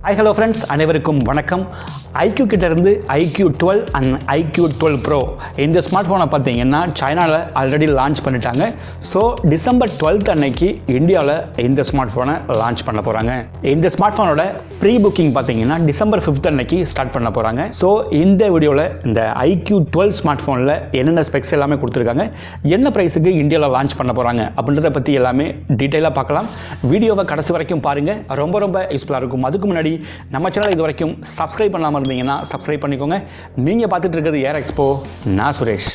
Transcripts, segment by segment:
Hi hello friends, அனைவருக்கும் வணக்கம். iQOO கிட்ட இருந்து iQOO 12 and iQOO 12 Pro இந்த ஸ்மார்ட் ஃபோனை பார்த்தீங்கன்னா சைனாவில் ஆல்ரெடி லான்ச் பண்ணிட்டாங்க. ஸோ டிசம்பர் 12th அன்னைக்கு இந்தியாவில் இந்த ஸ்மார்ட் ஃபோனை லான்ச் பண்ண போகிறாங்க. இந்த ஸ்மார்ட் ஃபோனோட ப்ரீ புக்கிங் பார்த்தீங்கன்னா டிசம்பர் 5th அன்னைக்கு ஸ்டார்ட் பண்ண போகிறாங்க. ஸோ இந்த வீடியோவில் இந்த iQOO 12 ஸ்மார்ட் ஃபோனில் என்னென்ன ஸ்பெக்ஸ் எல்லாமே கொடுத்துருக்காங்க, என்ன ப்ரைஸுக்கு இந்தியாவில் லான்ச் பண்ண போகிறாங்க அப்படின்றத பற்றி எல்லாமே டீட்டெயிலாக பார்க்கலாம். வீடியோவை கடைசி வரைக்கும் பாருங்கள், ரொம்ப யூஸ்ஃபுல்லாக இருக்கும். அதுக்கு முன்னாடி நம்ம சேனல் இது வரைக்கும் சப்ஸ்கிரைப் பண்ணாமல் இருந்தீங்கன்னா சப்ஸ்கிரைப் பண்ணிக்கோங்க. நீங்க பார்த்துட்டு இருக்கிறது ஏர் எக்ஸ்போ. நான் சுரேஷ்.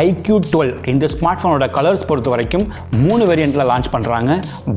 iQOO 12 இந்த ஸ்மார்ட் ஃபோனோட கலர்ஸ் பொறுத்த வரைக்கும் 3 வேரியண்ட்டில் லான்ச் பண்ணுறாங்க.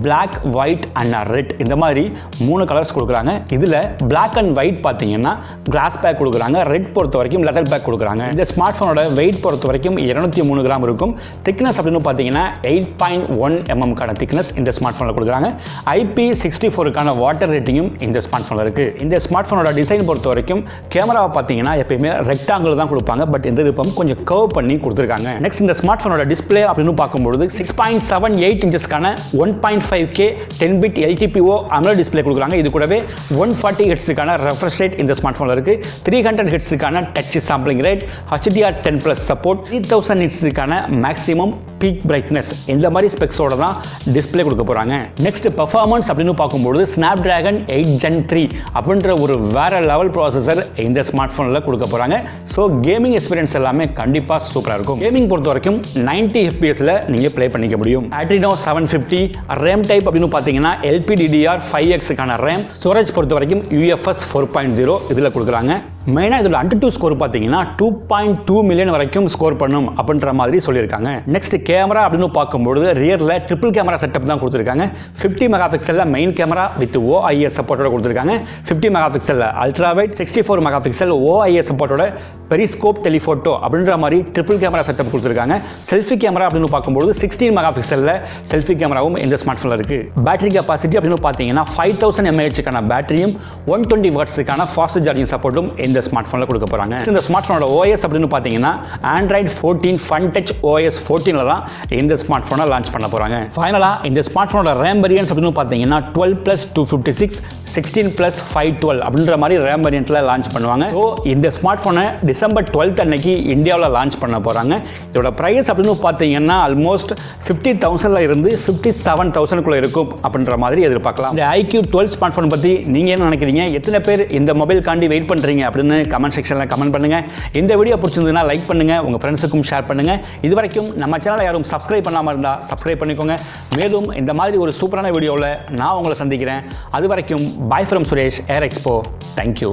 பிளாக், ஒயிட் அண்ட் ரெட், இந்த மாதிரி 3 கலர்ஸ் கொடுக்குறாங்க. இதில் பிளாக் அண்ட் ஒயிட் பார்த்தீங்கன்னா கிளாஸ் பேக் கொடுக்குறாங்க. ரெட் பொறுத்த வரைக்கும் லெதர் பேக் கொடுக்குறாங்க. இந்த ஸ்மார்ட் ஃபோனோட வெயிட் பொறுத்த வரைக்கும் 203 கிராம் இருக்கும். திக்னஸ் அப்படின்னு பார்த்தீங்கன்னா 8.1 mm திக்னஸ் இந்த ஸ்மார்ட் ஃபோனில் கொடுக்குறாங்க. IP64க்கான வாட்டர் ரேட்டிங்கும் இந்த ஸ்மார்ட் ஃபோனில் இருக்குது. இந்த ஸ்மார்ட் ஃபோனோட டிசைன் பொறுத்த வரைக்கும் கேமராவை பார்த்தீங்கன்னா எப்பயுமே ரெக்டாங்கிள் தான் கொடுப்பாங்க. பட் இந்த விருப்பம் கொஞ்சம் கர்வ் பண்ணி கொடுத்துருக்காங்க. நெக்ஸ்ட் இந்த ஸ்மார்ட் ஃபோனோட டிஸ்ப்ளே அப்படின்னு பார்க்கும்போது 6.78 இன்ச்சஸ்க்கான 1.5K 10-bit LTPO AMOLED display கொடுக்குறாங்க. இது கூடவே 140 ஹெர்ட்ஸுக்கான ரெஃப்ரெஷ் ரேட் இந்த ஸ்மார்ட் ஃபோனில் இருக்குது. 300 ஹெர்ட்ஸுக்கான touch sampling rate, HDR10+ support, 3000 நிட்ஸுக்கான மேக்ஸிமம் பீக் பிரைட்னஸ், இந்த மாதிரி ஸ்பெக்ஸோட தான் டிஸ்ப்ளே கொடுக்க போகிறாங்க. நெக்ஸ்ட் பெர்ஃபார்மன்ஸ் அப்படின்னு பார்க்கும்போது Snapdragon 8 Gen 3 அப்படின்ற ஒரு வேற லெவல் ப்ராசஸர் இந்த ஸ்மார்ட் ஃபோனில் கொடுக்க போகிறாங்க. ஸோ கேமிங் எக்ஸ்பீரியன்ஸ் எல்லாமே கண்டிப்பாக சூப்பராக இருக்கும். கேமிங் பொறுத்த வரைக்கும் 90 FPS நீங்க ப்ளே பண்ணிக்க முடியும். Adreno 750 ரேம் டைப் அப்படின்னு பார்த்தீங்கன்னா LPDDR5Xக்கான ரேம். ஸ்டோரேஜ் பொறுத்த வரைக்கும் UFS 4.0 இதில் கொடுக்குறாங்க. மெயினாக இதில் AnTuTu ஸ்கோர் பார்த்தீங்கன்னா 2.2 மில்லியன் வரைக்கும் ஸ்கோர் பண்ணும் அப்படின்ற மாதிரி சொல்லியிருக்காங்க. நெக்ஸ்ட் கேமரா அப்படின்னு பார்க்கும்போது ரியரில் ட்ரிபிள் கேமரா செட்டப் தான் கொடுத்துருக்காங்க. 50 மெகாபிக்சலில் மெயின் கேமரா வித் OIS சப்போர்ட்டோட கொடுத்துருக்காங்க. 50 மெகாபிக்சலில் அல்ட்ரா வைட், 64 மெகாபிக்சல் OIS சப்போர்ட்டோட பெரிஸ்கோப் டெலிஃபோட்டோ அப்படின்ற மாதிரி ட்ரிபிள் கேமரா செட்டப் கொடுத்துருக்காங்க. செல்ஃபி கேமரா அப்படின்னு பார்க்கும்போது 16 மெகாபிக்சலில் செல்ஃபி கேமராவும் இந்த ஸ்மார்ட் ஃபோனில் இருக்குது. பேட்டரி கெப்பாசிட்டி அப்படின்னு பார்த்தீங்கன்னா 5000 mAhக்கான பேட்டரியும் 120 வாட்ஸுக்கான ஃபாஸ்ட் சார்ஜிங் சப்போர்ட்டும் இந்த ஸ்மார்ட் ஃபோனில் கொடுக்க போகிறாங்க. இந்த ஸ்மார்ட் ஃபோனோட OS அப்படின்னு பார்த்தீங்கன்னா Android 14 Fun Touch OS 14ல தான் இந்த ஸ்மார்ட் ஃபோனை லான்ச் பண்ண போகிறாங்க. ஃபைனலாக இந்த ஸ்மார்ட் ஃபோனோட ரேம் வேரியன்ட்ஸ் அப்படின்னு பார்த்தீங்கன்னா 12+256, 16+512 அப்படின்ற மாதிரி ரேம் வேரியண்ட்டில் லான்ச் பண்ணுவாங்க. ஸோ இந்த ஸ்மார்ட் ஃபோனை டிசம்பர் 12th அன்னைக்கு இந்தியாவில் லான்ச் பண்ண போகிறாங்க. இதோட ப்ரைஸ் அப்படின்னு பார்த்தீங்கன்னா ஆல்மோஸ்ட் 50,000ல இருந்து 57,000க்குள்ள இருக்கும் அப்படின்ற மாதிரி எதிர்பார்க்கலாம். இந்த iQOO 12 ஸ்மார்ட் ஃபோன் பற்றி நீங்கள் என்ன நினைக்கிறீங்க? எத்தனை பேர் இந்த மொபைல் காண்டி வெயிட் பண்ணுறீங்க அப்படின்னு கமெண்ட் செக்ஷனில் கமெண்ட் பண்ணுங்க. இந்த வீடியோ பிடிச்சிருந்ததுன்னா லைக் பண்ணுங்க, உங்க ஃப்ரெண்ட்ஸுக்கும் ஷேர் பண்ணுங்க. இது வரைக்கும் நம்ம சேனலை யாரும் சப்ஸ்கிரைப் பண்ணாமல் இருந்தால் சப்ஸ்கிரைப் பண்ணிக்கோங்க. மேலும் இந்த மாதிரி ஒரு சூப்பரான வீடியோவில் நான் உங்களை சந்திக்கிறேன். அது வரைக்கும் by from Suresh, air expo. Thank you.